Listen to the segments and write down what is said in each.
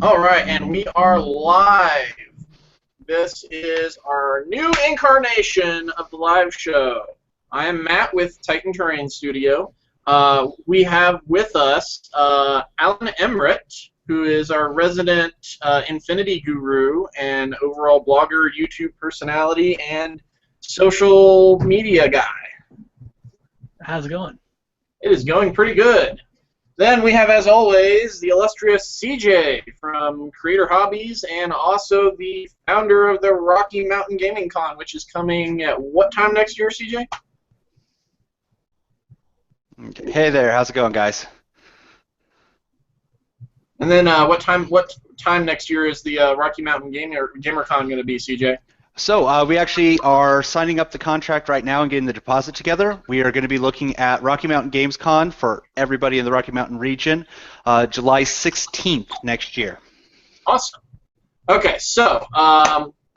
All right, and we are live. This is our new incarnation of the live show. I am Matt with Titan Terrain Studio. We have with us Alan Emmerich, who is our resident Infinity guru and overall blogger, YouTube personality, and social media guy. How's it going? It is going pretty good. Then we have, as always, the illustrious CJ from Creator Hobbies and also the founder of the Rocky Mountain Gaming Con, which is coming at what time next year, CJ? Hey there, how's it going, guys? And then what time next year is the Rocky Mountain Gamer Con going to be, CJ? So we actually are signing up the contract right now and getting the deposit together. We are going to be looking at Rocky Mountain Games Con for everybody in the Rocky Mountain region, July 16th next year. Awesome. Okay, so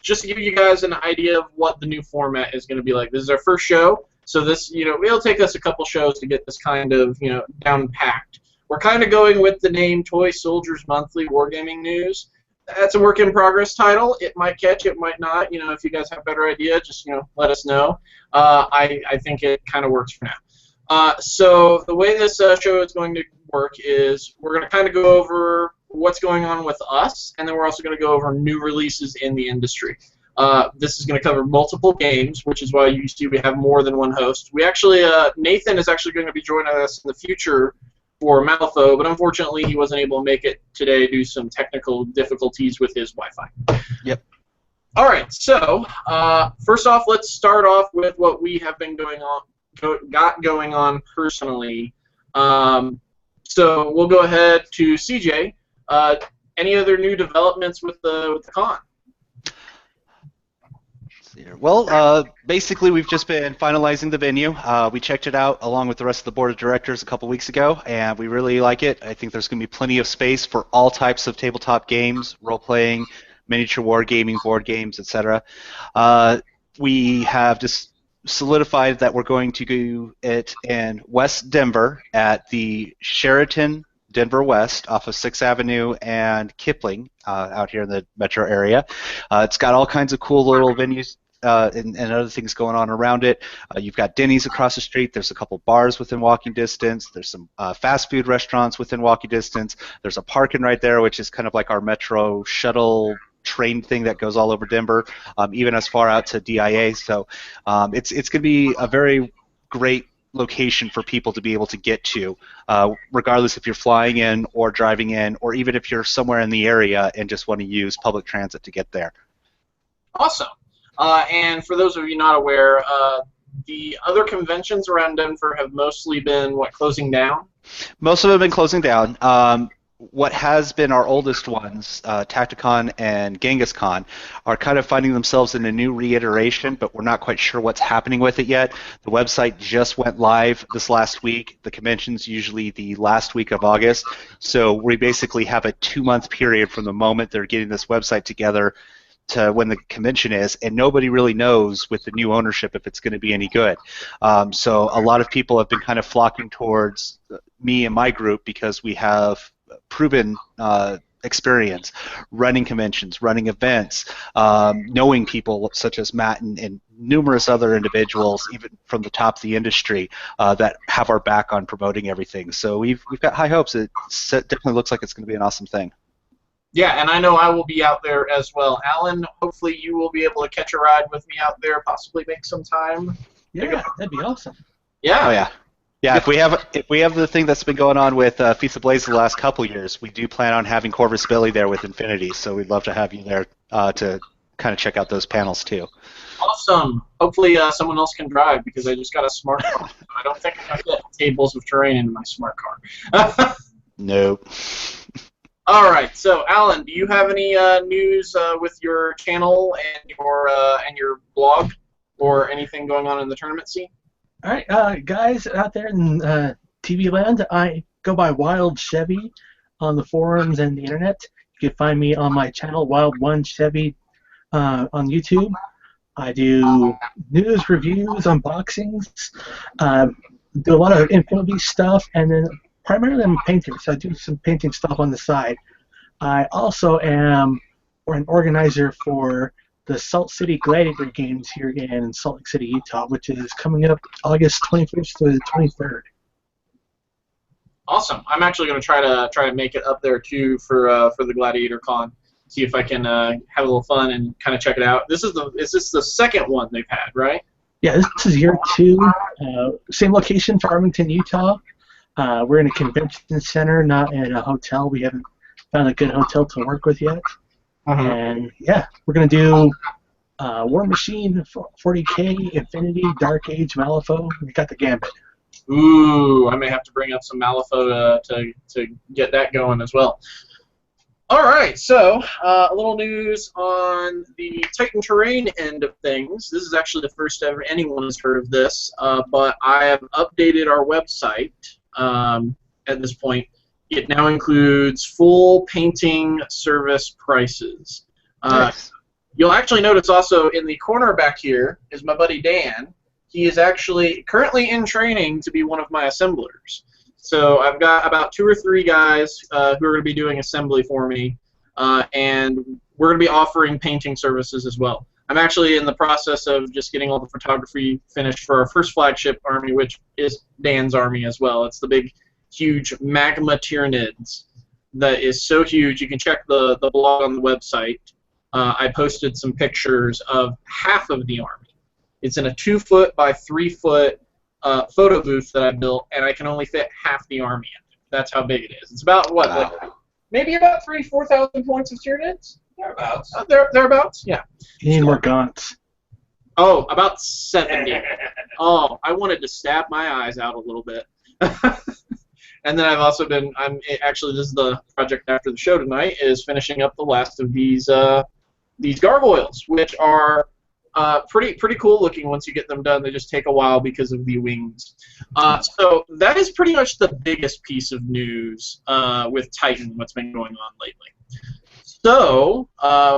just to give you guys an idea of what the new format is going to be like. This is our first show, so this, it'll take us a couple shows to get this kind of, down packed. We're kind of going with the name Toy Soldiers Monthly Wargaming News. That's a work in progress title. It might catch, it might not. If you guys have a better idea, just let us know. I think it kind of works for now. So the way this show is going to work is we're going to kind of go over what's going on with us, and then we're also going to go over new releases in the industry. This is going to cover multiple games, which is why you see we have more than one host. We actually, Nathan is actually going to be joining us in the future for Malifaux, but unfortunately he wasn't able to make it today due to some technical difficulties with his Wi-Fi. Yep. All right, so first off, let's start off with what we have been going on personally. So we'll go ahead to CJ. Any other new developments with the con? Well, basically we've just been finalizing the venue. We checked it out along with the rest of the board of directors a couple weeks ago, and we really like it. I think there's going to be plenty of space for all types of tabletop games, role-playing, miniature wargaming, board games, etc. We have just solidified that we're going to do it in West Denver at the Sheraton Denver West off of 6th Avenue and Kipling out here in the metro area. It's got all kinds of cool little venues and other things going on around it. You've got Denny's across the street. There's a couple bars within walking distance. There's some fast food restaurants within walking distance. There's a parking right there, which is kind of like our metro shuttle train thing that goes all over Denver, even as far out to DIA. So it's going to be a very great location for people to be able to get to, regardless if you're flying in or driving in, or even if you're somewhere in the area and just want to use public transit to get there. Awesome. And for those of you not aware, the other conventions around Denver have mostly been, closing down? Most of them have been closing down. What has been our oldest ones, Tacticon and GenghisCon, are kind of finding themselves in a new reiteration, but we're not quite sure what's happening with it yet. The website just went live this last week. The convention's usually the last week of August, so we basically have a 2-month period from the moment they're getting this website together to when the convention is, and nobody really knows with the new ownership if it's going to be any good. So a lot of people have been kind of flocking towards me and my group because we have proven experience running conventions, running events, knowing people such as Matt and numerous other individuals, even from the top of the industry, that have our back on promoting everything. So we've got high hopes. It definitely looks like it's going to be an awesome thing. Yeah, and I know I will be out there as well. Alan, hopefully you will be able to catch a ride with me out there, possibly make some time. Yeah, that'd be awesome. Yeah. Oh yeah. Yeah, if we have the thing that's been going on with Feast of Blaze the last couple years, we do plan on having Corvus Billy there with Infinity, so we'd love to have you there to kind of check out those panels too. Awesome. Hopefully someone else can drive because I just got a smart car. I don't think I can fit tables of terrain in my smart car. Nope. All right. So, Alan, do you have any news with your channel and your blog or anything going on in the tournament scene? All right, guys out there in TV land, I go by Wild Chevy on the forums and the internet. You can find me on my channel, Wild One Chevy, on YouTube. I do news, reviews, unboxings, do a lot of Infinity stuff, and then primarily I'm a painter, so I do some painting stuff on the side. I also am an organizer for the Salt City Gladiator Games here in Salt Lake City, Utah, which is coming up August 21st to the 23rd. Awesome. I'm actually going to try to make it up there too for the Gladiator Con. See if I can have a little fun and kind of check it out. Is this the second one they've had, right? Yeah, this is year 2. Same location, Farmington, Utah. We're in a convention center, not in a hotel. We haven't found a good hotel to work with yet. And yeah, we're gonna do Warmachine, 40K, Infinity, Dark Age, Malifaux. We got the gambit. Ooh, I may have to bring up some Malifaux to get that going as well. All right, so a little news on the Titan Terrain end of things. This is actually the first ever anyone has heard of this, but I have updated our website at this point. It now includes full painting service prices. Nice. You'll actually notice also in the corner back here is my buddy Dan. He is actually currently in training to be one of my assemblers. So I've got about 2 or 3 guys who are going to be doing assembly for me, and we're going to be offering painting services as well. I'm actually in the process of just getting all the photography finished for our first flagship army, which is Dan's army as well. It's the big, huge magma Tyranids that is so huge. You can check the blog on the website. I posted some pictures of half of the army. It's in a 2-foot by 3-foot photo booth that I built, and I can only fit half the army in it. That's how big it is. It's about, what, like, maybe about 4,000 points of Tyranids? Thereabouts. Thereabouts? Yeah. You need more gaunts. Oh, about 70. Oh, I wanted to stab my eyes out a little bit. And then I've also been, actually, this is the project after the show tonight, is finishing up the last of these gargoyles, which are pretty cool looking once you get them done. They just take a while because of the wings. So that is pretty much the biggest piece of news with Titan, what's been going on lately. So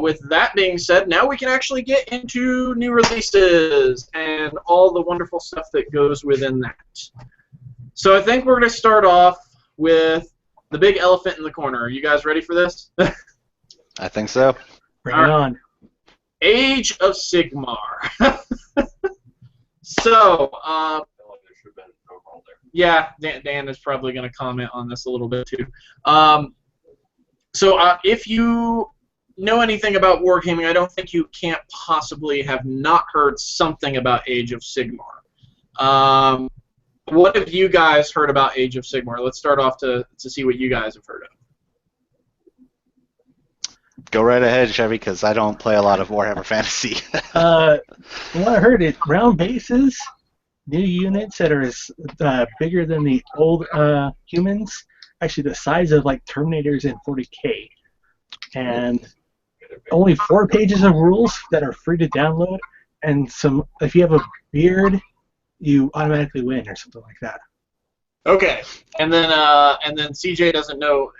with that being said, now we can actually get into new releases and all the wonderful stuff that goes within that. So I think we're going to start off with the big elephant in the corner. Are you guys ready for this? I think so. Bring it on. Age of Sigmar. So, yeah, Dan is probably going to comment on this a little bit too. So if you know anything about Wargaming, I don't think you can't possibly have not heard something about Age of Sigmar. What have you guys heard about Age of Sigmar? Let's start off to see what you guys have heard of. Go right ahead, Chevy, because I don't play a lot of Warhammer Fantasy. What I heard is round bases, new units that are bigger than the old humans, actually the size of like Terminators in 40K, and only 4 pages of rules that are free to download, and some. If you have a beard, you automatically win or something like that. Okay, and then CJ doesn't know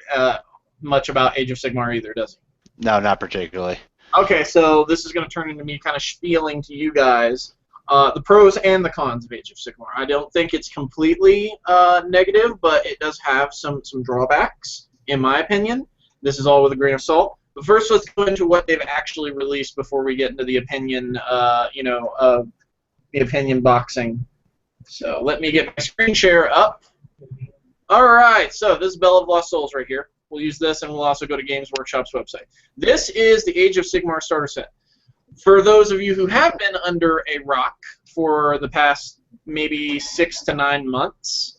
much about Age of Sigmar either, does he? No, not particularly. Okay, so this is going to turn into me kind of spieling to you guys the pros and the cons of Age of Sigmar. I don't think it's completely negative, but it does have some drawbacks, in my opinion. This is all with a grain of salt. But first, let's go into what they've actually released before we get into the opinion, the opinion boxing. So let me get my screen share up. All right, so this is Bell of Lost Souls right here. We'll use this, and we'll also go to Games Workshop's website. This is the Age of Sigmar starter set. For those of you who have been under a rock for the past maybe 6 to 9 months,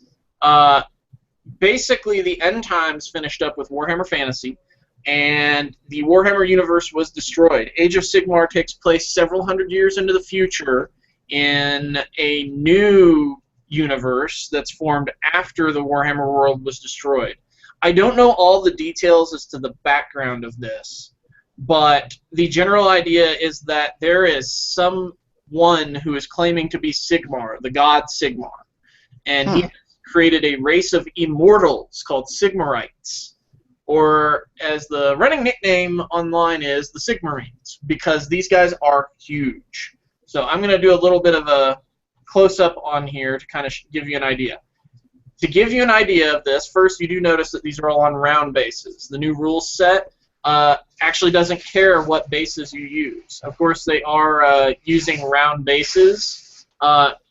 basically the end times finished up with Warhammer Fantasy, and the Warhammer universe was destroyed. Age of Sigmar takes place several hundred years into the future in a new universe that's formed after the Warhammer world was destroyed. I don't know all the details as to the background of this, but the general idea is that there is someone who is claiming to be Sigmar, the god Sigmar, and he created a race of immortals called Sigmarites, or as the running nickname online is, the Sigmarines, because these guys are huge. So I'm going to do a little bit of a close-up on here to kind of give you an idea. To give you an idea of this, first you do notice that these are all on round bases. The new rules set actually doesn't care what bases you use. Of course, they are using round bases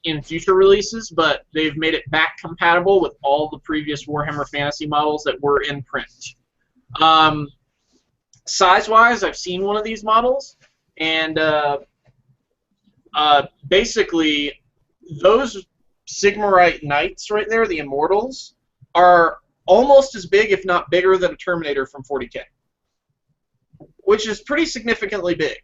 in future releases, but they've made it back compatible with all the previous Warhammer Fantasy models that were in print. Size-wise, I've seen one of these models, and basically, those Sigmarite Knights right there, the Immortals, are almost as big, if not bigger, than a Terminator from 40K, which is pretty significantly big.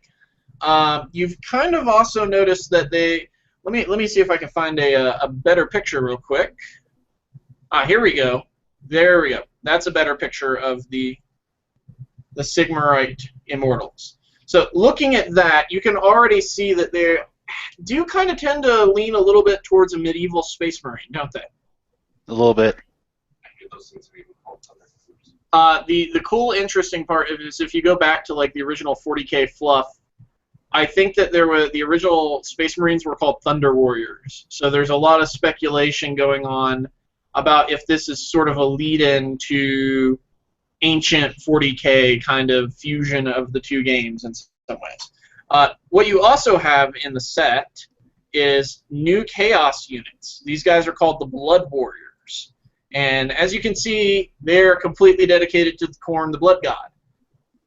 You've kind of also noticed that they... Let me see if I can find a better picture real quick. Here we go. There we go. That's a better picture of the Sigmarite Immortals. So looking at that, you can already see that they do kind of tend to lean a little bit towards a medieval Space Marine, don't they? A little bit. The cool, interesting part is if you go back to like the original 40K fluff, I think that the original Space Marines were called Thunder Warriors. So there's a lot of speculation going on about if this is sort of a lead-in to ancient 40K kind of fusion of the two games in some ways. What you also have in the set is new Chaos units. These guys are called the Blood Warriors. And as you can see, they're completely dedicated to the Khorne, the Blood God.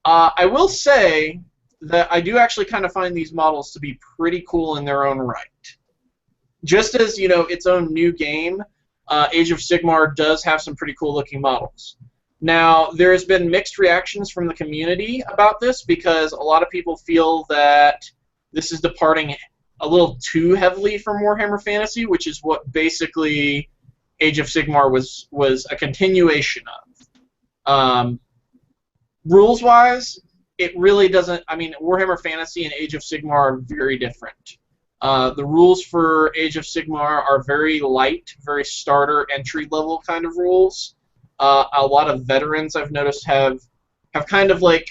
I will say that I do actually kind of find these models to be pretty cool in their own right. Just as, you know, its own new game, Age of Sigmar does have some pretty cool looking models. Now, there has been mixed reactions from the community about this because a lot of people feel that this is departing a little too heavily from Warhammer Fantasy, which is what basically Age of Sigmar was a continuation of. Rules-wise, it really doesn't... I mean, Warhammer Fantasy and Age of Sigmar are very different. The rules for Age of Sigmar are very light, very starter, entry-level kind of rules. A lot of veterans I've noticed have kind of like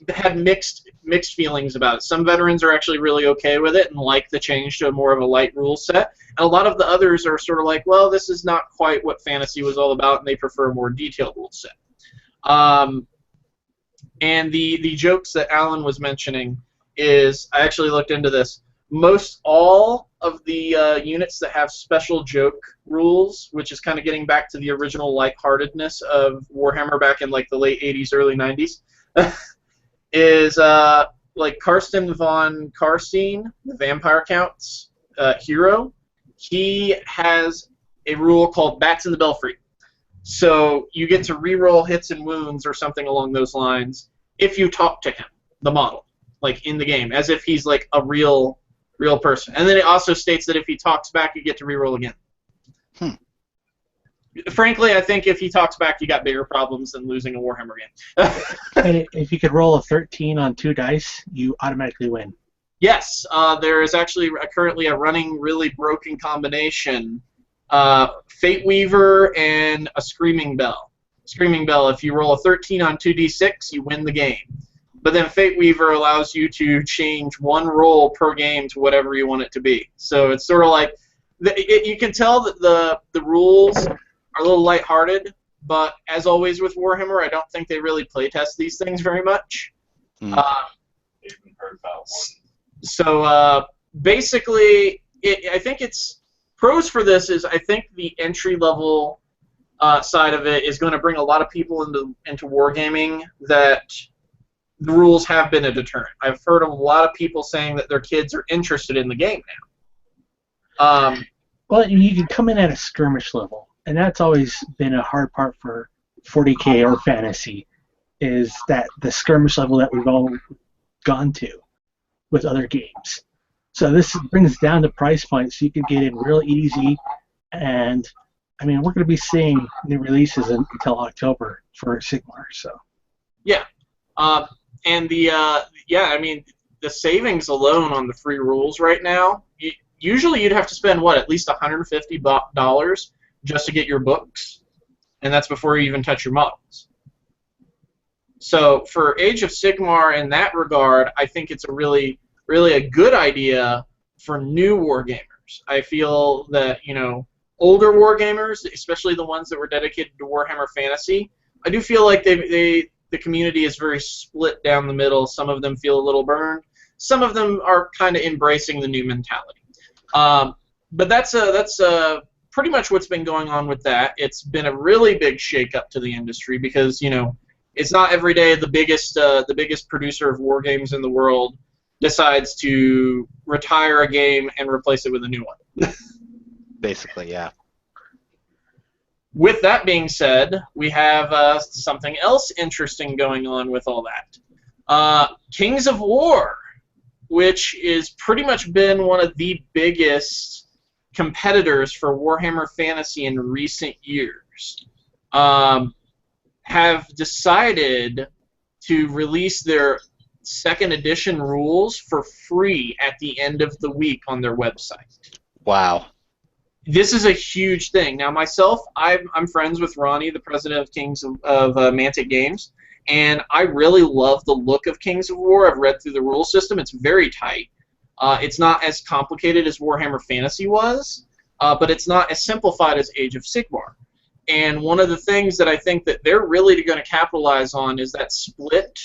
had mixed feelings about it. Some veterans are actually really okay with it and like the change to more of a light rule set. And a lot of the others are sort of like, well, this is not quite what Fantasy was all about, and they prefer a more detailed rule set. And the jokes that Alan was mentioning is, I actually looked into this. Most all of the units that have special joke rules, which is kind of getting back to the original lightheartedness of Warhammer back in like the late 80s, early 90s, is like Karsten von Karstein, the Vampire Count's hero. He has a rule called Bats in the Belfry. So you get to reroll hits and wounds or something along those lines if you talk to him, the model, like in the game, as if he's like a real person. And then it also states that if he talks back, you get to reroll again. Frankly, I think if he talks back, you got bigger problems than losing a Warhammer game. And if you could roll a 13 on 2 dice, you automatically win. Yes, there is actually currently a running, really broken combination. Fate Weaver and a Screaming Bell. Screaming Bell, if you roll a 13 on 2d6, you win the game. But then Fate Weaver allows you to change one roll per game to whatever you want it to be. So it's sort of like, you can tell that the rules are a little lighthearted, but as always with Warhammer, I don't think they really playtest these things very much. So basically, I think it's pros for this is I think the entry-level side of it is going to bring a lot of people into wargaming that the rules have been a deterrent. I've heard of a lot of people saying that their kids are interested in the game now. Well, you can come in at a skirmish level, and that's always been a hard part for 40K or fantasy, is that the skirmish level that we've all gone to with other games. So this brings down the price point so you can get in real easy, and I mean, we're going to be seeing new releases until October for Sigmar. So yeah, and I mean, the savings alone on the free rules right now. Usually, you'd have to spend what, at least $150 just to get your books, and that's before you even touch your models. So for Age of Sigmar, in that regard, I think it's a really a good idea for new wargamers. I feel that, you know, older wargamers, especially the ones that were dedicated to Warhammer Fantasy, I do feel like they the community is very split down the middle. Some of them feel a little burned. Some of them are kind of embracing the new mentality. But that's pretty much what's been going on with that. It's been a really big shakeup to the industry because, you know, it's not every day the biggest producer of war games in the world decides to retire a game and replace it with a new one. Basically, yeah. With that being said, we have something else interesting going on with all that. Kings of War, which is pretty much been one of the biggest competitors for Warhammer Fantasy in recent years, have decided to release their second edition rules for free at the end of the week on their website. Wow. This is a huge thing. Now, myself, I'm friends with Ronnie, the president of Kings of Mantic Games, and I really love the look of Kings of War. I've read through the rule system. It's very tight. It's not as complicated as Warhammer Fantasy was, but it's not as simplified as Age of Sigmar. And one of the things that I think that they're really going to capitalize on is that split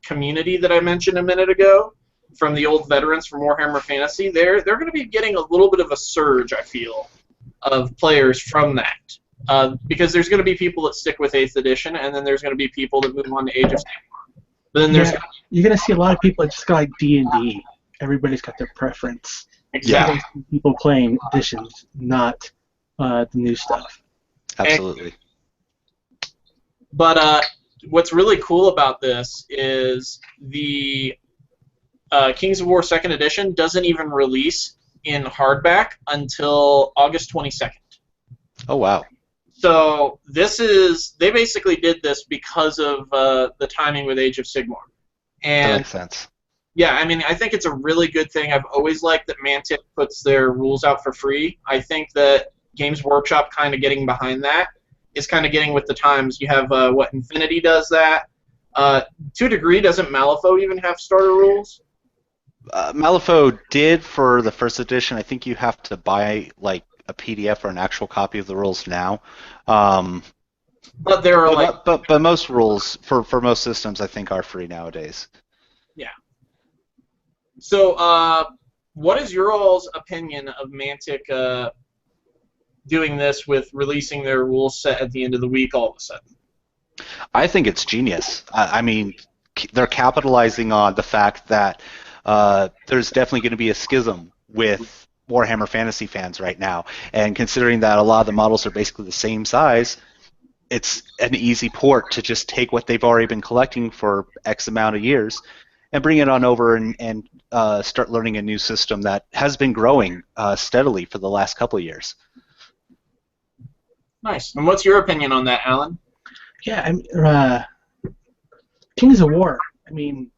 community that I mentioned a minute ago from the old veterans from Warhammer Fantasy. They're going to be getting a little bit of a surge, I feel, of players from that. Because there's going to be people that stick with 8th edition, and then there's going to be people that move on to Age of Sigmar. But then there's you're going to see a lot of people that just go like D&D. Everybody's got their preference. Exactly. People playing editions, not the new stuff. Absolutely. But what's really cool about this is the Kings of War 2nd Edition doesn't even release in hardback until August 22nd. Oh, wow. So they basically did this because of the timing with Age of Sigmar. And That makes sense. yeah, I mean, I think it's a really good thing. I've always liked that Mantic puts their rules out for free. I think that Games Workshop kind of getting behind that is kind of getting with the times. You have, Infinity does that. To a degree, doesn't Malifaux even have starter rules? Malifaux did for the 1st edition. I think you have to buy like a PDF or an actual copy of the rules now. But there are but most rules for most systems I think are free nowadays. Yeah. So, what is your all's opinion of Mantic doing this with releasing their rules set at the end of the week all of a sudden? I think it's genius. I mean, they're capitalizing on the fact that there's definitely going to be a schism with Warhammer Fantasy fans right now, and considering that a lot of the models are basically the same size, it's an easy port to just take what they've already been collecting for X amount of years and bring it on over and start learning a new system that has been growing steadily for the last couple of years. Nice. And what's your opinion on that, Alan? Yeah, I mean, Kings of War, I mean,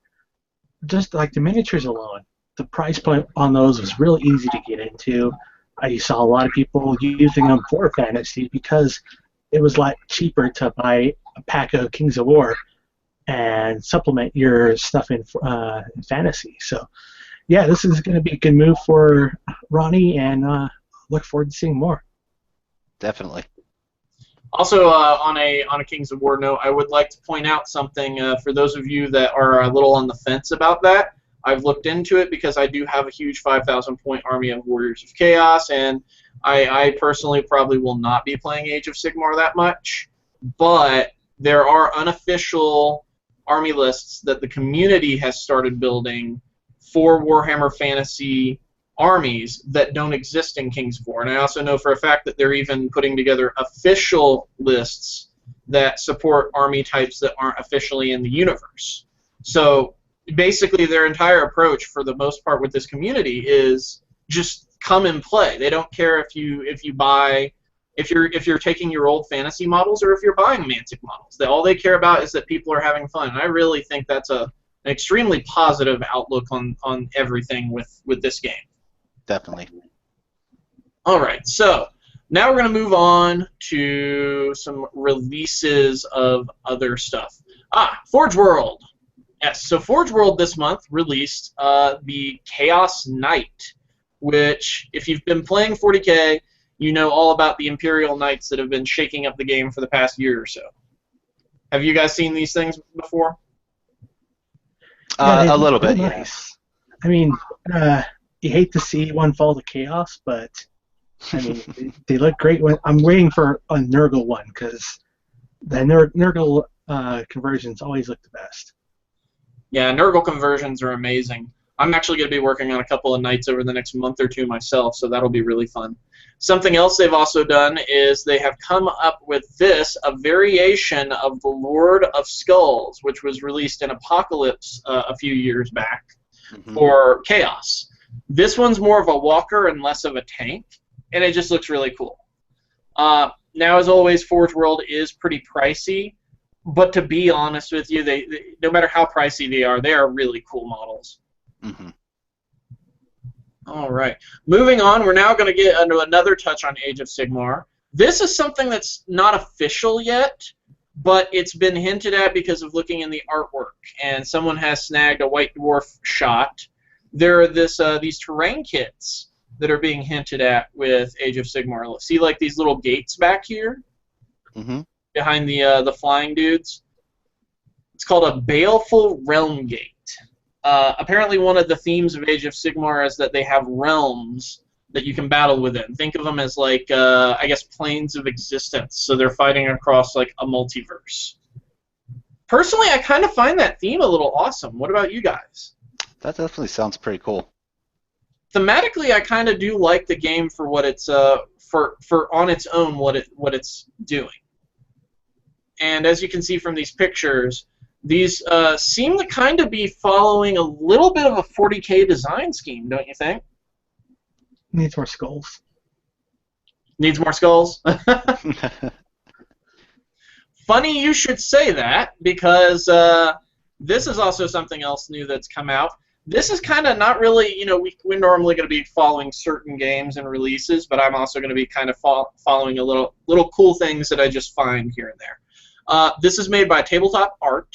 just like the miniatures alone, the price point on those was real easy to get into. I saw a lot of people using them for fantasy because it was like cheaper to buy a pack of Kings of War and supplement your stuff in fantasy. So, yeah, this is going to be a good move for Ronnie, and look forward to seeing more. Definitely. Also, on a Kings of War note, I would like to point out something for those of you that are a little on the fence about that. I've looked into it because I do have a huge 5,000-point army of Warriors of Chaos, and I personally probably will not be playing Age of Sigmar that much. But there are unofficial army lists that the community has started building for Warhammer Fantasy armies that don't exist in Kings of War. And I also know for a fact that they're even putting together official lists that support army types that aren't officially in the universe. So basically their entire approach for the most part with this community is just come and play. They don't care if you're taking your old fantasy models or if you're buying Mantic models. All they care about is that people are having fun. And I really think that's an extremely positive outlook on everything with this game. Definitely. All right, so now we're going to move on to some releases of other stuff. Foregworld. Yes, so Foregworld this month released the Chaos Knight, which, if you've been playing 40K, you know all about the Imperial Knights that have been shaking up the game for the past year or so. Have you guys seen these things before? Yeah, A little bit, yeah. nice. I mean, you hate to see one fall to chaos, but I mean, they look great. I'm waiting for a Nurgle one because the Nurgle conversions always look the best. Yeah, Nurgle conversions are amazing. I'm actually going to be working on a couple of nights over the next month or two myself, so that'll be really fun. Something else they've also done is they have come up with this, a variation of the Lord of Skulls, which was released in Apocalypse a few years back for Chaos. This one's more of a walker and less of a tank, and it just looks really cool. Now, as always, Foregworld is pretty pricey, but to be honest with you, they no matter how pricey they are really cool models. All right. Moving on, we're now going to get into another touch on Age of Sigmar. This is something that's not official yet, but it's been hinted at because of looking in the artwork, and someone has snagged a White Dwarf shot. There are these terrain kits that are being hinted at with Age of Sigmar. See, like these little gates back here behind the flying dudes? It's called a Baleful Realm Gate. Apparently one of the themes of Age of Sigmar is that they have realms that you can battle within. Think of them as like, I guess, planes of existence. So they're fighting across like a multiverse. Personally, I kind of find that theme a little awesome. What about you guys? That definitely sounds pretty cool. Thematically, I kind of do like the game for what it's for on its own what it's doing. And as you can see from these pictures, these seem to kind of be following a little bit of a 40K design scheme, don't you think? Needs more skulls. Needs more skulls? Funny you should say that, because this is also something else new that's come out. This is kind of not really, you know, we're normally going to be following certain games and releases, but I'm also going to be kind of following a little cool things that I just find here and there. This is made by Tabletop Art.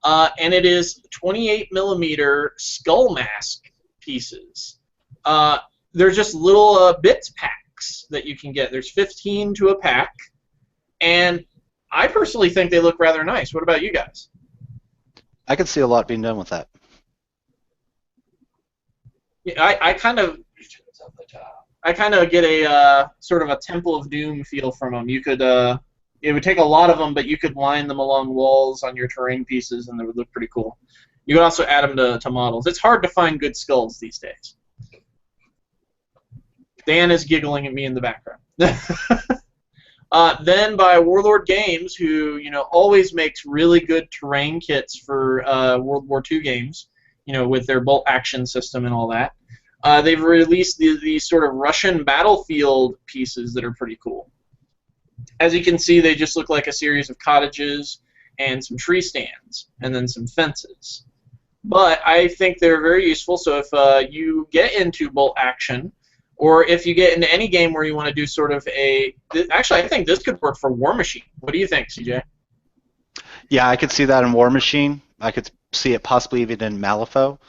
And it is 28mm skull mask pieces. They're just little bits packs that you can get. There's 15 to a pack, and I personally think they look rather nice. What about you guys? I could see a lot being done with that. Yeah, I kind of get a sort of a Temple of Doom feel from them. You could. It would take a lot of them, but you could line them along walls on your terrain pieces, and they would look pretty cool. You could also add them to models. It's hard to find good skulls these days. Dan is giggling at me in the background. Then by Warlord Games, who always makes really good terrain kits for World War II games, with their bolt action system and all that. They've released these sort of Russian battlefield pieces that are pretty cool. As you can see, they just look like a series of cottages and some tree stands, and then some fences. But I think they're very useful, so if you get into bolt action, or if you get into any game where you want to do sort of actually, I think this could work for Warmachine. What do you think, CJ? Yeah, I could see that in Warmachine. I could see it possibly even in Malifaux.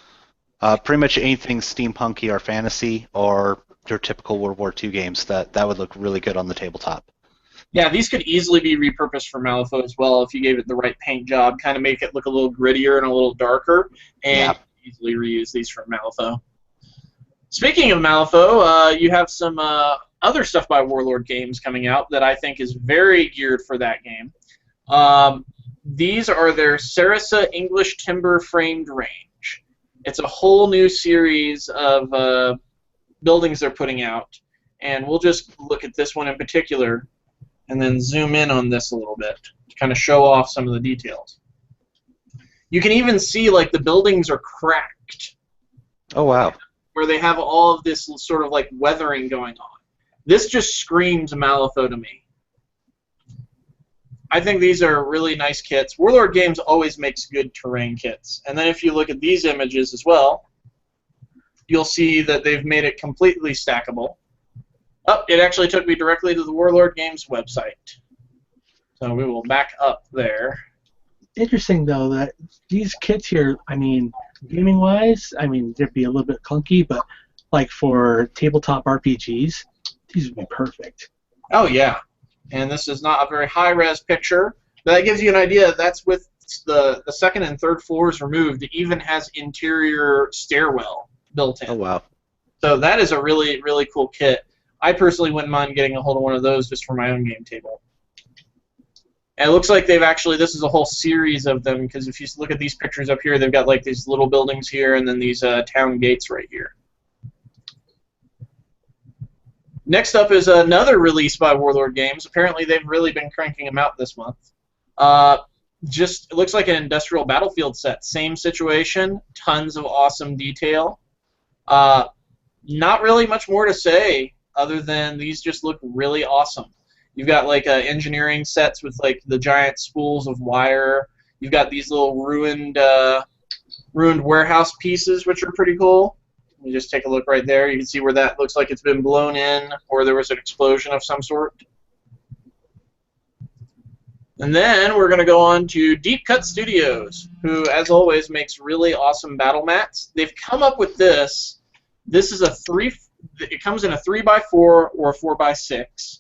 Pretty much anything steampunky or fantasy or your typical World War II games, that would look really good on the tabletop. Yeah, these could easily be repurposed for Malifaux as well if you gave it the right paint job, kind of make it look a little grittier and a little darker, and easily reuse these for Malifaux. Speaking of Malifaux, you have some other stuff by Warlord Games coming out that I think is very geared for that game. These are their Sarrisa English Timber Framed Range. It's a whole new series of buildings they're putting out, and we'll just look at this one in particular and then zoom in on this a little bit to kind of show off some of the details. You can even see like the buildings are cracked. Oh, wow. Where they have all of this sort of like weathering going on. This just screams Malifaux to me. I think these are really nice kits. Warlord Games always makes good terrain kits. And then if you look at these images as well, you'll see that they've made it completely stackable. Oh, it actually took me directly to the Warlord Games website. So we will back up there. Interesting, though, that these kits here, I mean, gaming-wise, I mean, they'd be a little bit clunky, but like for tabletop RPGs, these would be perfect. Oh, yeah. And this is not a very high-res picture, That gives you an idea. That's with the second and third floors removed. It even has interior stairwell built in. Oh, wow. So that is a really, really cool kit. I personally wouldn't mind getting a hold of one of those just for my own game table. And it looks like they've actually, this is a whole series of them, because if you look at these pictures up here, they've got like these little buildings here and then these town gates right here. Next up is another release by Warlord Games. Apparently they've really been cranking them out this month. Just, it looks like an industrial battlefield set. Same situation, tons of awesome detail. Not really much more to say other than these just look really awesome. You've got like engineering sets with like the giant spools of wire. You've got these little ruined warehouse pieces, which are pretty cool. You just take a look right there. You can see where that looks like it's been blown in, or there was an explosion of some sort. And then we're going to go on to Deep Cut Studios, who, as always, makes really awesome battle mats. They've come up with this. This is it comes in a 3x4 or a 4x6.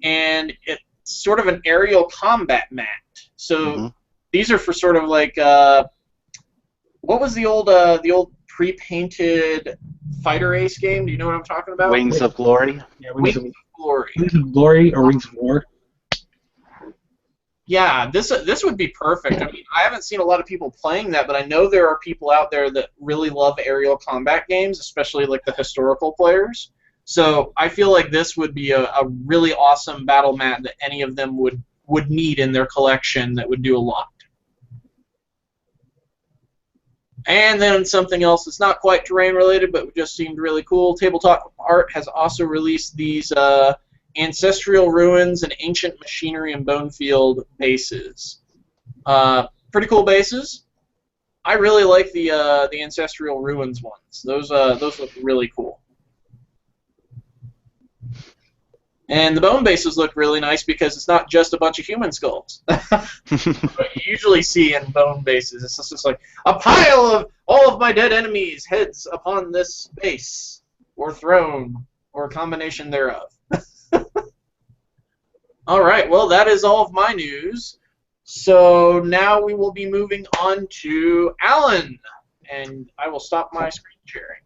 And it's sort of an aerial combat mat. So these are for sort of like what was the old pre-painted fighter ace game? Do you know what I'm talking about? Wings of Glory. Yeah, Wings of Glory. Wings of Glory or Wings of War. Yeah, this would be perfect. I mean, I haven't seen a lot of people playing that, but I know there are people out there that really love aerial combat games, especially like the historical players. So I feel like this would be a really awesome battle mat that any of them would need in their collection that would do a lot. And then something else that's not quite terrain related, but just seemed really cool. Tabletop Art has also released these ancestral ruins and ancient machinery and bonefield bases. Pretty cool bases. I really like the ancestral ruins ones. Those look really cool. And the bone bases look really nice because it's not just a bunch of human skulls. What you usually see in bone bases, it's just like a pile of all of my dead enemies' heads upon this base, or throne, or a combination thereof. All right, well, that is all of my news. So now we will be moving on to Alan, and I will stop my screen sharing.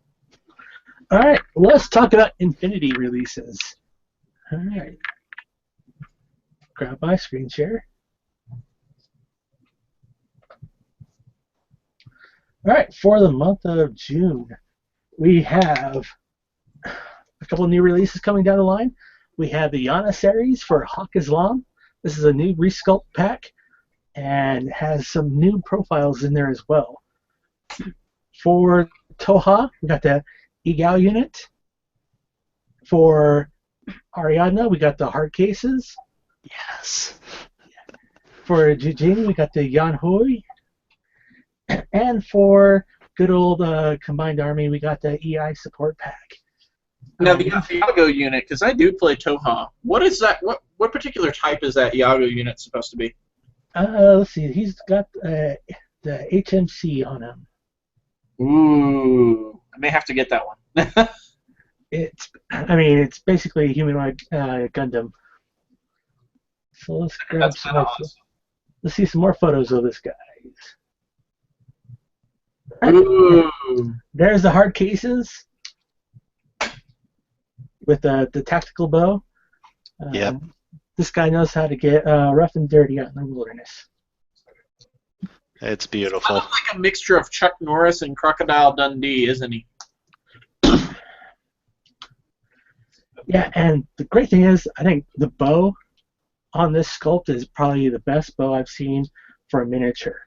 All right, let's talk about Infinity releases. All right. Grab my screen share. All right, for the month of June, we have a couple of new releases coming down the line. We have the Yana series for Hawk Islam. This is a new resculpt pack and has some new profiles in there as well. For Toha, we got the Igao unit. For Ariadna, we got the hard cases. Yes. For Jijing, we got the Yanhui. And for good old Combined Army, we got the EI support pack. Now the Iago unit, because I do play Toha. What is that? What particular type is that Iago unit supposed to be? Let's see. He's got the HMC on him. Ooh, I may have to get that one. It's basically a humanoid Gundam. So let's grab some more. Awesome. Let's see some more photos of this guy. Ooh. There's the hard cases with the tactical bow. Yep. This guy knows how to get rough and dirty out in the wilderness. It's beautiful. Like a mixture of Chuck Norris and Crocodile Dundee, isn't he? Yeah, and the great thing is, I think the bow on this sculpt is probably the best bow I've seen for a miniature.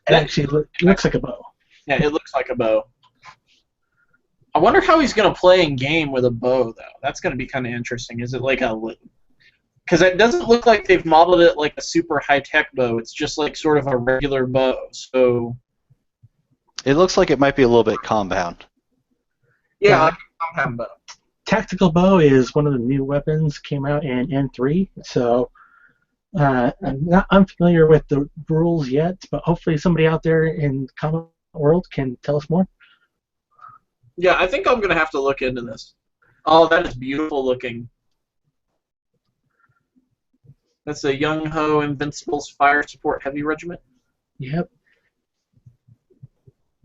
It actually looks like a bow. Yeah, it looks like a bow. I wonder how he's going to play in game with a bow, though. That's going to be kind of interesting. Is it like a... Because it doesn't look like they've modeled it like a super high-tech bow. It's just like sort of a regular bow, so... It looks like it might be a little bit compound. Yeah, like a compound bow. Tactical bow is one of the new weapons, came out in N3, so I'm not unfamiliar with the rules yet, but hopefully somebody out there in Common World can tell us more. Yeah, I think I'm going to have to look into this. Oh, that is beautiful looking. That's the Young Ho Invincible's Fire Support Heavy Regiment. Yep.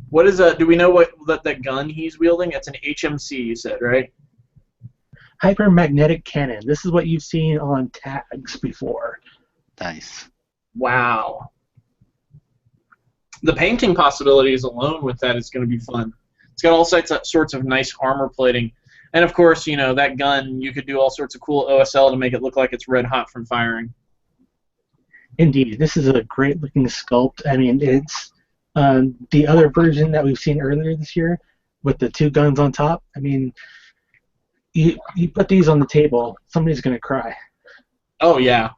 What is that? Do we know what that gun he's wielding? It's an HMC, you said, right? Hypermagnetic cannon. This is what you've seen on tags before. Nice. Wow. The painting possibilities alone with that is going to be fun. It's got all sorts of nice armor plating. And of course, you know, that gun, you could do all sorts of cool OSL to make it look like it's red hot from firing. Indeed. This is a great looking sculpt. I mean, it's the other version that we've seen earlier this year with the two guns on top. I mean, you put these on the table, somebody's going to cry. Oh, yeah.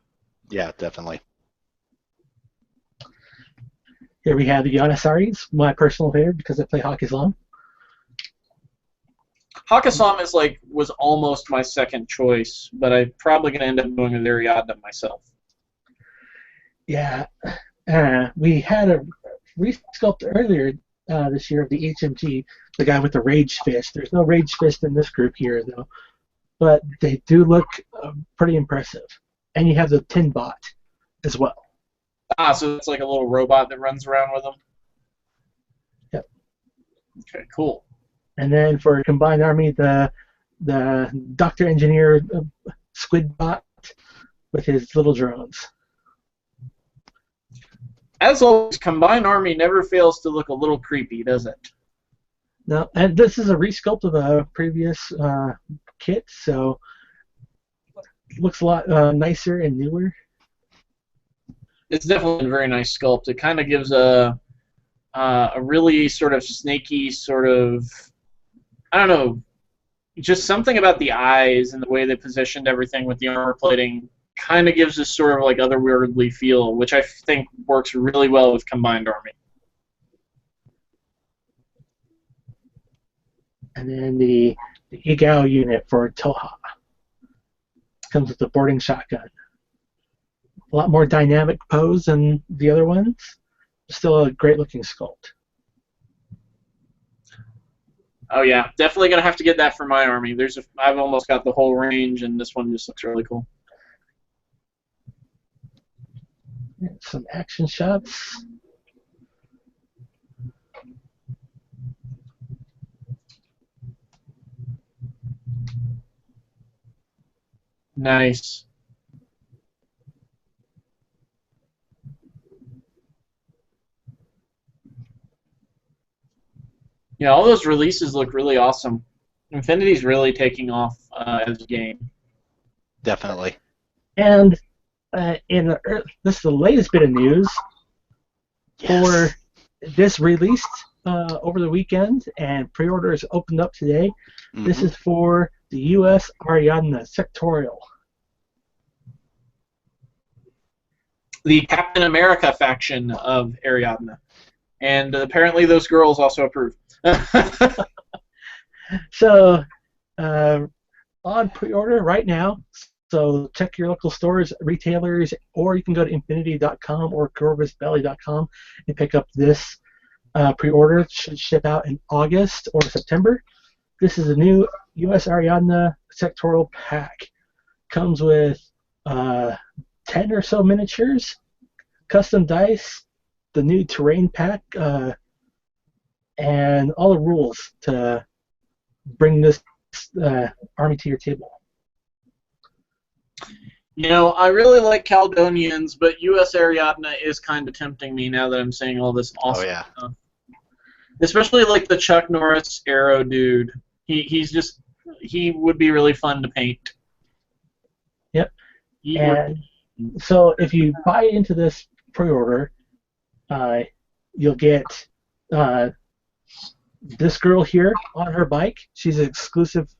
Yeah, definitely. Here we have the Janissaries, my personal favorite because I play Hakislam. Hakasam was almost my second choice, but I'm probably going to end up going with Ariadna myself. Yeah, we had a resculpt earlier this year of the HMG, the guy with the Rage Fist. There's no Rage Fist in this group here, though, but they do look pretty impressive. And you have the Tin Bot as well. Ah, so it's like a little robot that runs around with them? Yep. Okay, cool. And then for a combined army, the Doctor Engineer Squid Bot with his little drones. As always, combined army never fails to look a little creepy, does it? No, and this is a resculpt of a previous kit, so it looks a lot nicer and newer. It's definitely a very nice sculpt. It kind of gives a really sort of snaky sort of, I don't know, just something about the eyes and the way they positioned everything with the armor plating kind of gives this sort of like otherworldly feel, which I think works really well with combined army. And then the Igao unit for Toha comes with the boarding shotgun. A lot more dynamic pose than the other ones. Still a great looking sculpt. Oh yeah, definitely gonna have to get that for my army. I've almost got the whole range, and this one just looks really cool. Some action shots. Nice. Yeah, all those releases look really awesome. Infinity's really taking off as a game. Definitely. And this is the latest bit of news for this released over the weekend, and pre-orders opened up today. Mm-hmm. This is for the US Ariadna Sectorial. The Captain America faction of Ariadna. And apparently those girls also approve. So, on pre-order right now, so check your local stores, retailers, or you can go to infinity.com or corvusbelly.com and pick up this pre-order. It should ship out in August or September. This is a new US Ariadna sectorial pack. Comes with 10 or so miniatures, custom dice, the new terrain pack, and all the rules to bring this army to your table. You know, I really like Caledonians, but US Ariadna is kind of tempting me now that I'm saying all this awesome stuff. Especially like the Chuck Norris Arrow dude. He would be really fun to paint. Yep. So if you buy into this pre-order, you'll get this girl here on her bike. She's exclusive,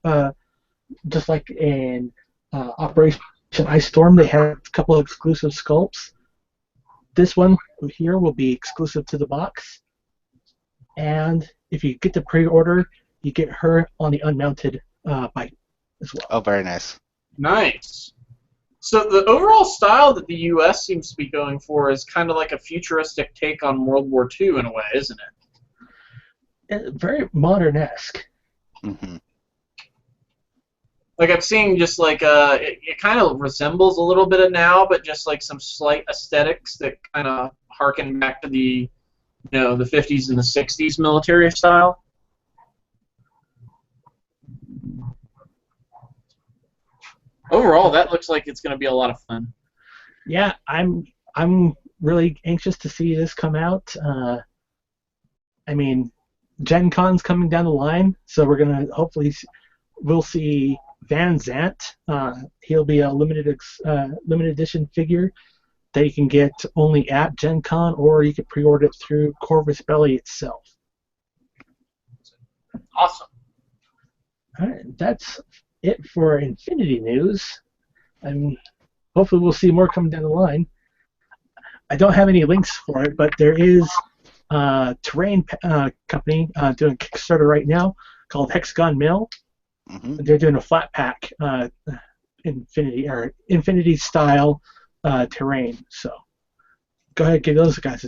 just like in Operation Ice Storm. They have a couple of exclusive sculpts. This one here will be exclusive to the box. And if you get the pre-order, you get her on the unmounted bike as well. Oh, very nice. Nice. So the overall style that the U.S. seems to be going for is kind of like a futuristic take on World War II in a way, isn't it? Very modern-esque. Mm-hmm. Like I'm seeing just like it kind of resembles a little bit of now, but just like some slight aesthetics that kind of harken back to the the 50s and the 60s military style. Overall, that looks like it's going to be a lot of fun. Yeah, I'm really anxious to see this come out. I mean, Gen Con's coming down the line, so we're gonna hopefully we'll see Van Zant. He'll be a limited edition figure that you can get only at Gen Con, or you can pre-order it through Corvus Belli itself. Awesome. All right, that's it for Infinity news. And hopefully we'll see more coming down the line. I don't have any links for it, but there is a Terrain company doing a Kickstarter right now called Hexagon Mill. Mm-hmm. They're doing a flat pack Infinity style Terrain. So go ahead, give those guys.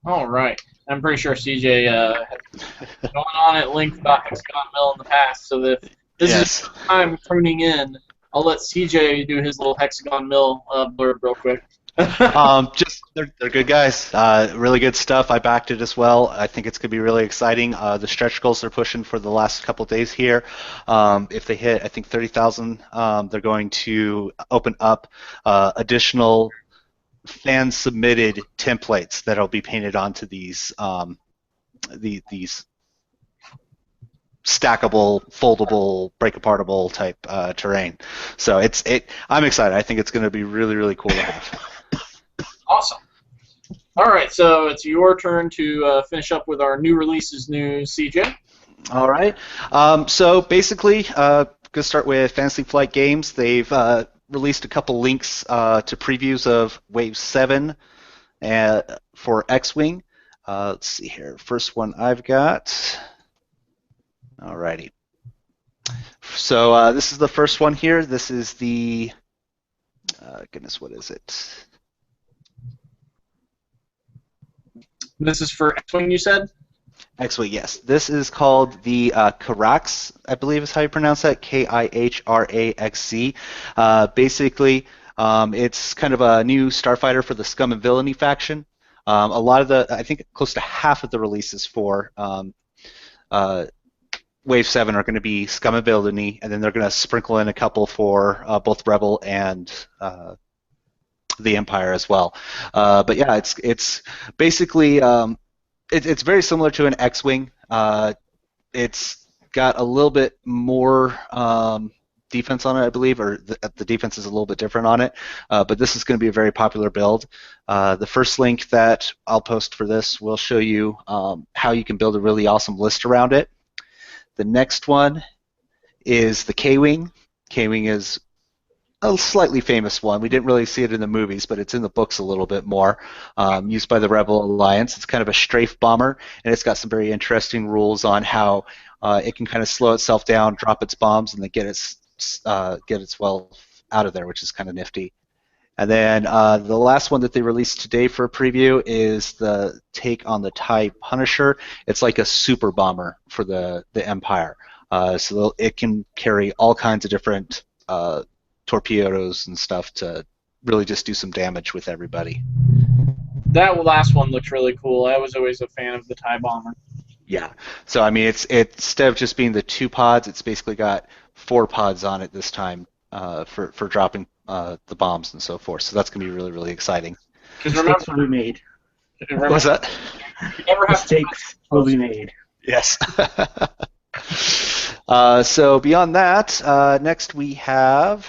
All right. I'm pretty sure CJ has gone on at length about Hexagon Mill in the past, so that if this is your time tuning in, I'll let CJ do his little Hexagon Mill blurb real quick. They're good guys. Really good stuff. I backed it as well. I think it's going to be really exciting. The stretch goals they're pushing for the last couple of days here, if they hit, I think 30,000, they're going to open up additional fan-submitted templates that'll be painted onto these stackable, foldable, break-apartable type terrain. So I'm excited. I think it's going to be really, really cool to have. Awesome. All right, so it's your turn to finish up with our new releases news, CJ. All right. So basically, going to start with Fantasy Flight Games. They've released a couple links to previews of Wave 7 for X-Wing. Let's see here. First one I've got. Alrighty. So this is the first one here. This is the goodness, what is it? This is for X-Wing, you said? X-Wing, yes. This is called the Kirax, I believe is how you pronounce that, K-I-H-R-A-X-Z. Basically, it's kind of a new starfighter for the Scum and Villainy faction. A lot of I think close to half of the releases for Wave 7 are going to be Scum and Villainy, and then they're going to sprinkle in a couple for both Rebel and the Empire as well. But yeah, it's basically it's very similar to an X-Wing. It's got a little bit more defense on it, I believe, or the defense is a little bit different on it. But this is going to be a very popular build. The first link that I'll post for this will show you how you can build a really awesome list around it. The next one is the K-Wing. K-Wing is a slightly famous one. We didn't really see it in the movies, but it's in the books a little bit more. Used by the Rebel Alliance. It's kind of a strafe bomber, and it's got some very interesting rules on how it can kind of slow itself down, drop its bombs, and then get its well out of there, which is kind of nifty. And then the last one that they released today for a preview is the take on the TIE Punisher. It's like a super bomber for the Empire. So it can carry all kinds of different torpedoes and stuff to really just do some damage with everybody. That last one looks really cool. I was always a fan of the TIE Bomber. Yeah. So I mean, it's instead of just being the 2 pods, it's basically got 4 pods on it this time for dropping the bombs and so forth. So that's going to be really, really exciting. Mistakes will be made. What's that? Mistakes will be made. Yes. So beyond that, next we have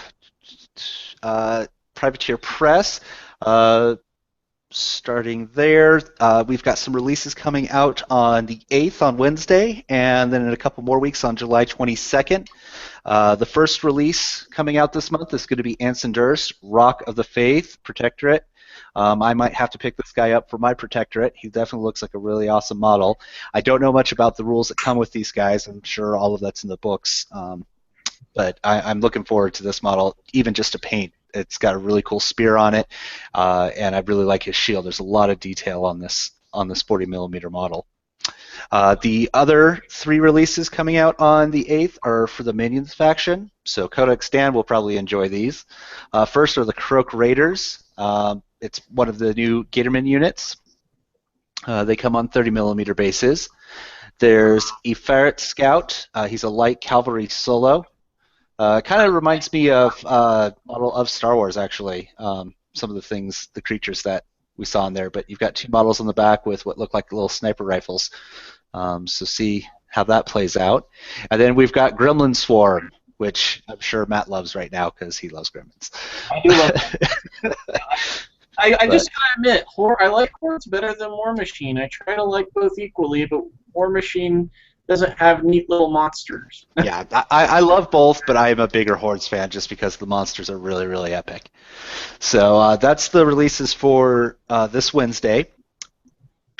Privateer Press. Starting there, we've got some releases coming out on the 8th on Wednesday, and then in a couple more weeks on July 22nd. The first release coming out this month is going to be Anson Durst, Rock of the Faith, Protectorate. I might have to pick this guy up for my Protectorate. He definitely looks like a really awesome model. I don't know much about the rules that come with these guys. I'm sure all of that's in the books. But I'm looking forward to this model, even just to paint. It's got a really cool spear on it, and I really like his shield. There's a lot of detail on this 40mm model. The other 3 releases coming out on the 8th are for the Minions faction, so Codex Dan will probably enjoy these. First are the Croak Raiders. It's one of the new Gatorman units. They come on 30mm bases. There's Efaret Scout. He's a light cavalry solo. Kind of reminds me of model of Star Wars, actually. Some of the things, the creatures that we saw in there, but you've got 2 models on the back with what look like little sniper rifles. So see how that plays out. And then we've got Gremlin Swarm, which I'm sure Matt loves right now because he loves gremlins. I do love that. I just gotta admit, I like Hordes better than Warmachine. I try to like both equally, but Warmachine doesn't have neat little monsters. Yeah, I love both, but I am a bigger Hordes fan just because the monsters are really, really epic. So that's the releases for this Wednesday.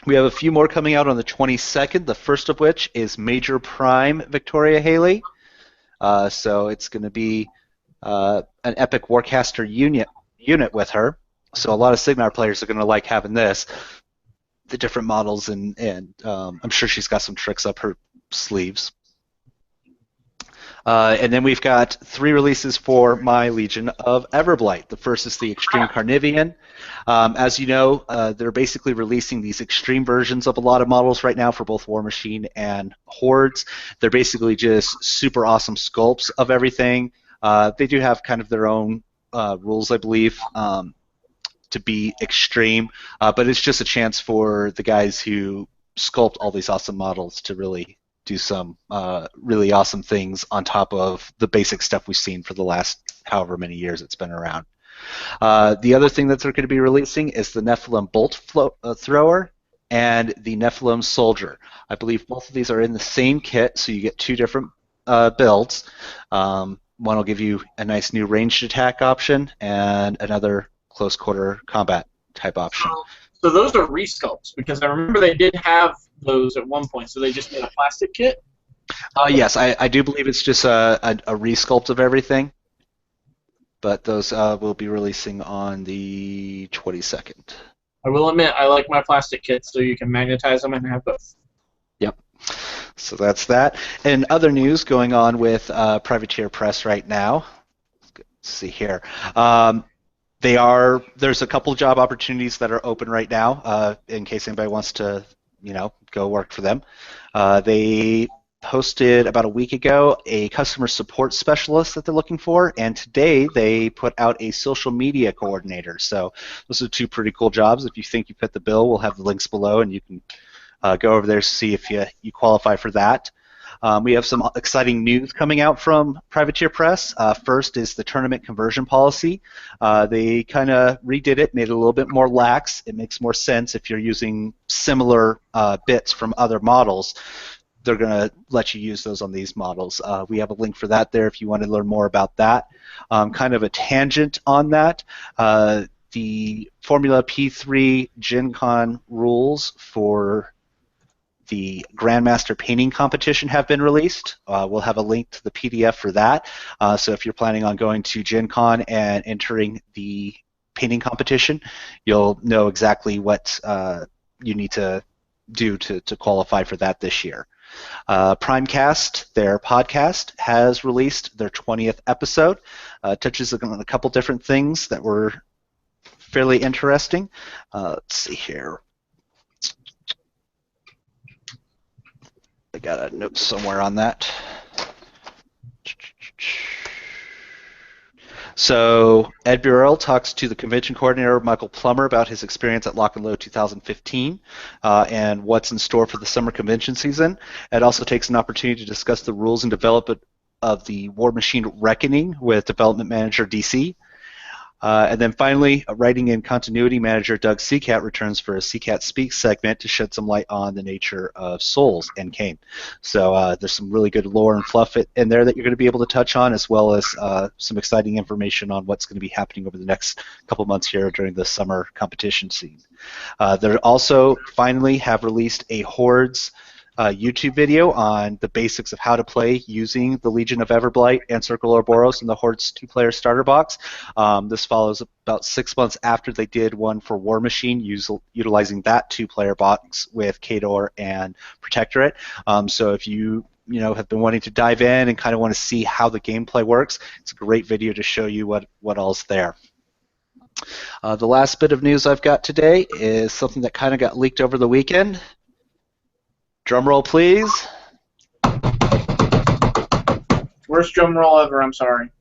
We have a few more coming out on the 22nd, the first of which is Major Prime Victoria Haley. So it's going to be an epic Warcaster unit with her. So a lot of Sigmar players are going to like having this, the different models, and I'm sure she's got some tricks up her sleeves. And then we've got 3 releases for my Legion of Everblight. The first is the Extreme Carnivian. As you know, they're basically releasing these extreme versions of a lot of models right now for both Warmachine and Hordes. They're basically just super awesome sculpts of everything. They do have kind of their own rules, I believe, to be extreme, but it's just a chance for the guys who sculpt all these awesome models to really do some really awesome things on top of the basic stuff we've seen for the last however many years it's been around. The other thing that they're going to be releasing is the Nephilim Bolt Thrower and the Nephilim Soldier. I believe both of these are in the same kit, so you get 2 different builds. One will give you a nice new ranged attack option and another close quarter combat type option. So those are resculpts, because I remember they did have those at one point, so they just made a plastic kit? Yes, I do believe it's just a resculpt of everything, but those will be releasing on the 22nd. I will admit, I like my plastic kits, so you can magnetize them and have both. Yep. So that's that. And other news going on with Privateer Press right now. Let's see here. There's a couple job opportunities that are open right now, in case anybody wants to, go work for them. They posted about a week ago a customer support specialist that they're looking for, and today they put out a social media coordinator. So those are 2 pretty cool jobs. If you think you fit the bill, we'll have the links below, and you can go over there to see if you qualify for that. We have some exciting news coming out from Privateer Press. First is the tournament conversion policy. They kind of redid it, made it a little bit more lax. It makes more sense if you're using similar bits from other models. They're going to let you use those on these models. We have a link for that there if you want to learn more about that. Kind of a tangent on that. The Formula P3 Gen Con rules for the Grandmaster Painting Competition have been released. We'll have a link to the PDF for that. So if you're planning on going to Gen Con and entering the painting competition, you'll know exactly what you need to do to qualify for that this year. Primecast, their podcast, has released their 20th episode. Touches on a couple different things that were fairly interesting. Let's see here. I got a note somewhere on that. So Ed Burrell talks to the convention coordinator, Michael Plummer, about his experience at Lock and Load 2015 and what's in store for the summer convention season. Ed also takes an opportunity to discuss the rules and development of the Warmachine Reckoning with development manager DC. And then finally, writing and continuity manager Doug Seacat returns for a Seacat Speaks segment to shed some light on the nature of Souls and Cain. So there's some really good lore and fluff in there that you're going to be able to touch on, as well as some exciting information on what's going to be happening over the next couple months here during the summer competition scene. They also finally have released a Hordes YouTube video on the basics of how to play using the Legion of Everblight and Circle Ouroboros in the Hordes 2-player starter box. This follows about 6 months after they did one for Warmachine, utilizing that 2-player box with Khador and Protectorate. So if you have been wanting to dive in and kind of want to see how the gameplay works, it's a great video to show you what all's there. The last bit of news I've got today is something that kind of got leaked over the weekend. Drum roll, please. Worst drum roll ever, I'm sorry.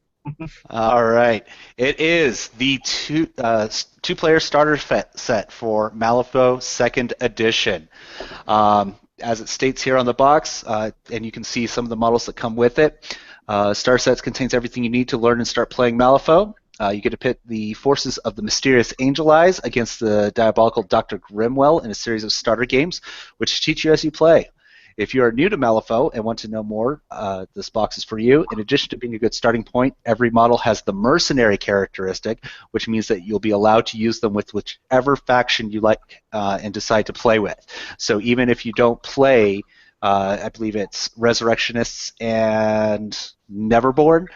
All right. It is the two-player starter set for Malifaux 2nd Edition. As it states here on the box, and you can see some of the models that come with it, Star Sets contains everything you need to learn and start playing Malifaux. You get to pit the forces of the mysterious Angel Eyes against the diabolical Dr. Grimwell in a series of starter games, which teach you as you play. If you are new to Malifaux and want to know more, this box is for you. In addition to being a good starting point, every model has the mercenary characteristic, which means that you'll be allowed to use them with whichever faction you like and decide to play with. So even if you don't play, I believe it's Resurrectionists and Neverborn,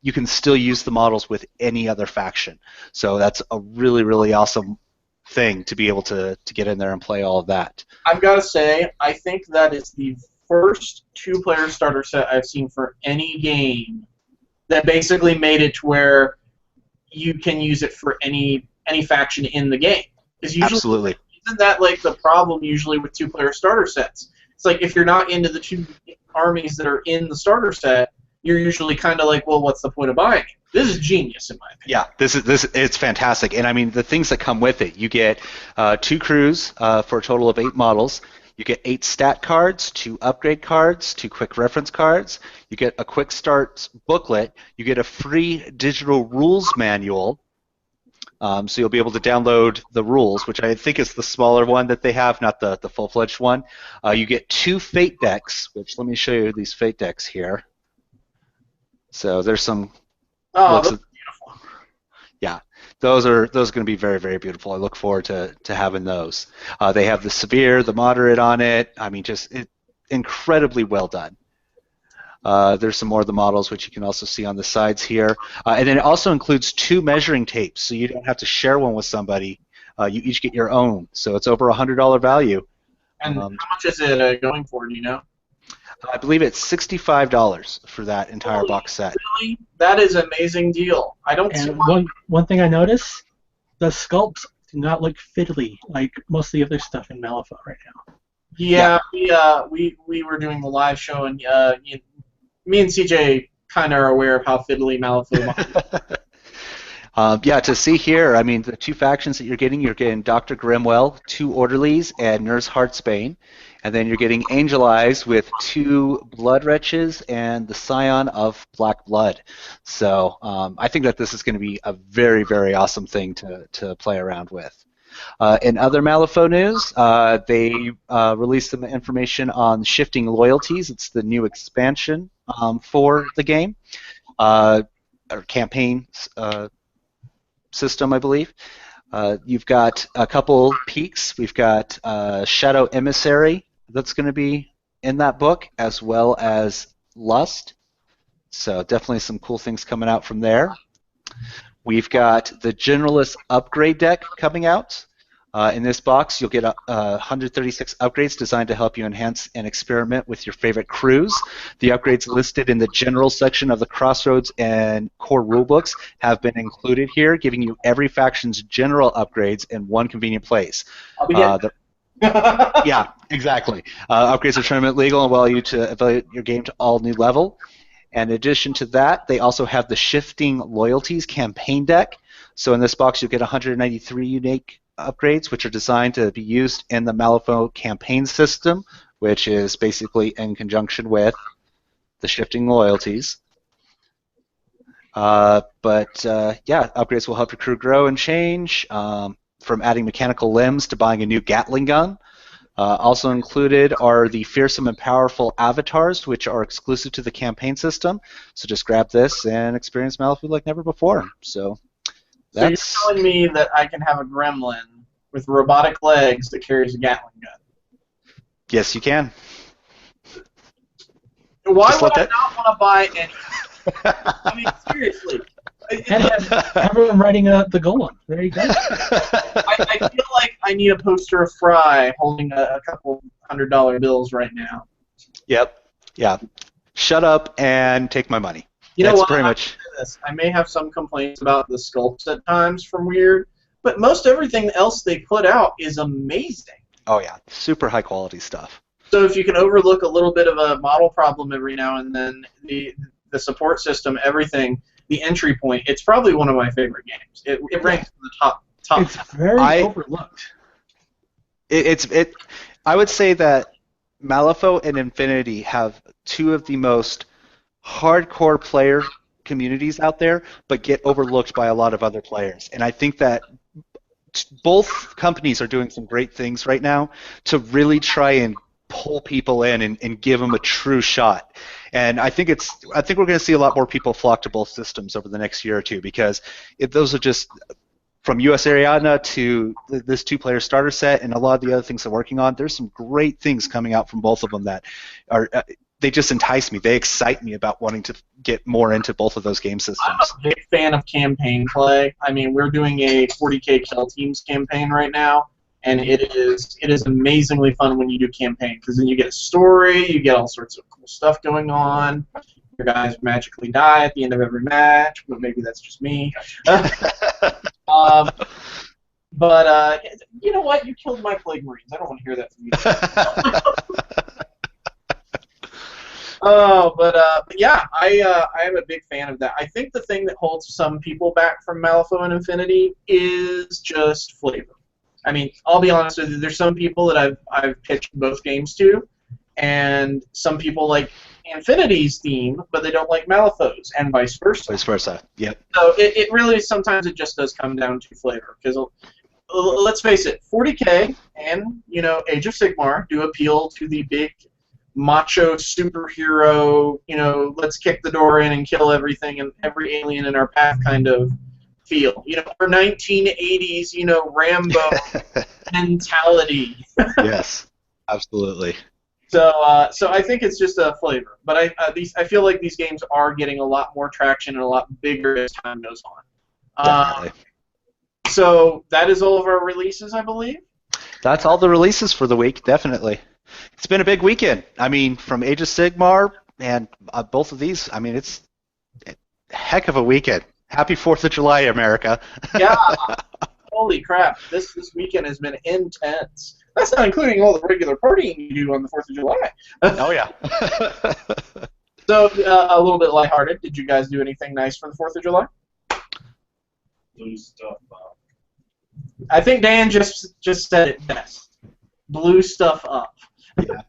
you can still use the models with any other faction. So that's a really, really awesome thing to be able to get in there and play all of that. I've got to say, I think that is the first 2-player starter set I've seen for any game that basically made it to where you can use it for any faction in the game. Absolutely. Isn't that like the problem usually with 2-player starter sets? It's like if you're not into the 2 armies that are in the starter set, you're usually kind of like, well, what's the point of buying it? This is genius, in my opinion. Yeah, it's fantastic, and I mean the things that come with it. You get 2 crews for a total of 8 models. You get 8 stat cards, 2 upgrade cards, 2 quick reference cards. You get a quick start booklet. You get a free digital rules manual. So you'll be able to download the rules, which I think is the smaller one that they have, not the full-fledged one. You get 2 fate decks, which let me show you these fate decks here. So there's some. Oh, that's beautiful. Yeah, those are going to be very, very beautiful. I look forward to having those. They have the severe, the moderate on it. I mean, incredibly well done. There's some more of the models, which you can also see on the sides here. And then it also includes 2 measuring tapes, so you don't have to share one with somebody. You each get your own, so it's over $100 value. And how much is it going for, do you know? I believe it's $65 for that entire box set. Really? That is an amazing deal. I don't see one thing I noticed, the sculpts do not look fiddly like most of the other stuff in Malifaux right now. Yeah, we were doing the live show, and me and CJ kind of are aware of how fiddly Malifaux is. Yeah, to see here, I mean, the 2 factions that you're getting Dr. Grimwell, 2 Orderlies, and Nurse Heartsbane. And then you're getting Angel Eyes with 2 Blood Wretches and the Scion of Black Blood. So I think that this is going to be a very, very awesome thing to play around with. In other Malifaux news, they released some information on Shifting Loyalties. It's the new expansion for the game, or campaign system, I believe. You've got a couple peaks. We've got Shadow Emissary that's going to be in that book, as well as Lust. So definitely some cool things coming out from there. We've got the Generalist Upgrade deck coming out. In this box, you'll get 136 upgrades designed to help you enhance and experiment with your favorite crews. The upgrades listed in the General section of the Crossroads and Core Rulebooks have been included here, giving you every faction's general upgrades in one convenient place. I'll be getting Yeah, exactly. Upgrades are tournament legal and allow you to evaluate your game to all new level. And in addition to that, they also have the Shifting Loyalties campaign deck. So in this box, you'll get 193 unique upgrades, which are designed to be used in the Malifaux campaign system, which is basically in conjunction with the Shifting Loyalties. Yeah, upgrades will help your crew grow and change, from adding mechanical limbs to buying a new Gatling gun. Also included are the fearsome and powerful avatars, which are exclusive to the campaign system. So just grab this and experience Malifaux like never before. So you're telling me that I can have a gremlin with robotic legs that carries a Gatling gun? Yes, you can. Why Just would let I not want to buy any? I mean, seriously. And have everyone writing the golem. There you go. I feel like I need a poster of Fry holding a couple $100 bills right now. Yep. Yeah. Shut up and take my money. You know That's what? pretty much. I may have some complaints about the sculpts at times from Wyrd, but most everything else they put out is amazing. Oh yeah, super high quality stuff. So if you can overlook a little bit of a model problem every now and then, the support system, everything, the entry point, it's probably one of my favorite games. It ranks in the top. It's very overlooked. I would say that Malifaux and Infinity have two of the most hardcore player communities out there, but get overlooked by a lot of other players. And I think that both companies are doing some great things right now to really try and pull people in and give them a true shot. And I think we're going to see a lot more people flock to both systems over the next year or two, because those are just, from US Ariadna to this 2-player starter set and a lot of the other things they're working on, there's some great things coming out from both of them that are they just entice me. They excite me about wanting to get more into both of those game systems. I'm a big fan of campaign play. I mean, we're doing a 40K Kill Teams campaign right now, and it is amazingly fun when you do campaign, because then you get a story, you get all sorts of cool stuff going on. Your guys magically die at the end of every match, but maybe that's just me. But you know what? You killed my Plague Marines. I don't want to hear that from you. But yeah, I am a big fan of that. I think the thing that holds some people back from Malifaux and Infinity is just flavor. I mean, I'll be honest with you. There's some people that I've pitched both games to, and some people like Infinity's theme, but they don't like Malifaux's, and vice versa. Vice versa. Yep. So it really sometimes it just does come down to flavor, because let's face it, 40K and Age of Sigmar do appeal to the big macho superhero, let's kick the door in and kill everything and every alien in our path kind of feel. Our 1980s, Rambo mentality. Yes, absolutely. So I think it's just a flavor, but I feel like these games are getting a lot more traction and a lot bigger as time goes on. So that is all of our releases, I believe. That's all the releases for the week, definitely. It's been a big weekend. I mean, from Age of Sigmar and both of these, I mean, it's a heck of a weekend. Happy 4th of July, America. Yeah. Holy crap. This weekend has been intense. That's not including all the regular partying you do on the 4th of July. Oh, yeah. So, a little bit lighthearted. Did you guys do anything nice for the 4th of July? Blue stuff up. I think Dan just said it best. Blew stuff up. Yeah.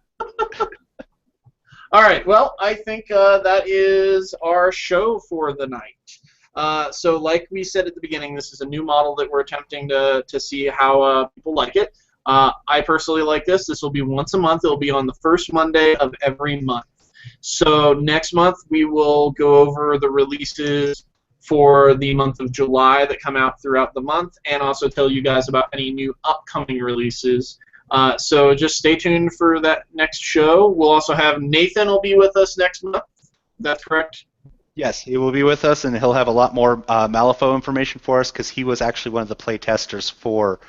All right. Well, I think that is our show for the night. So, like we said at the beginning, this is a new model that we're attempting to see how people like it. I personally like this. This will be once a month. It will be on the first Monday of every month. So next month we will go over the releases for the month of July that come out throughout the month, and also tell you guys about any new upcoming releases. So just stay tuned for that next show. We'll also have Nathan will be with us next month. That's correct? Yes, he will be with us, and he'll have a lot more Malifaux information for us, because he was actually one of the play testers for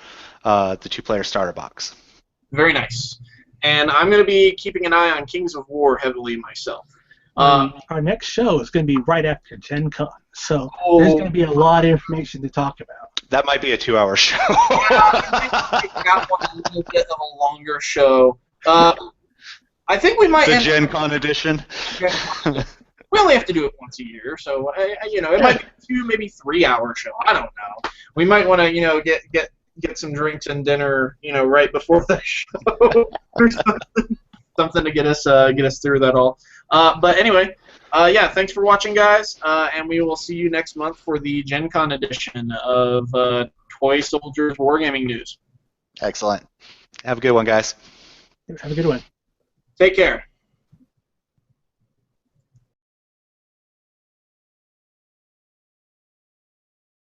the 2-player starter box. Very nice. And I'm going to be keeping an eye on Kings of War heavily myself. Our next show is going to be right after Gen Con, so there's going to be a lot of information to talk about. That might be a 2-hour show. I got one a little bit of a longer show. I think we might The Gen Con edition. We only have to do it once a year, so it might be a 2, maybe 3-hour show. I don't know. We might want to get some drinks and dinner right before the show or something to get us through that all. But anyway, yeah, thanks for watching, guys, and we will see you next month for the Gen Con edition of Toy Soldiers Wargaming News. Excellent. Have a good one, guys. Have a good one. Take care.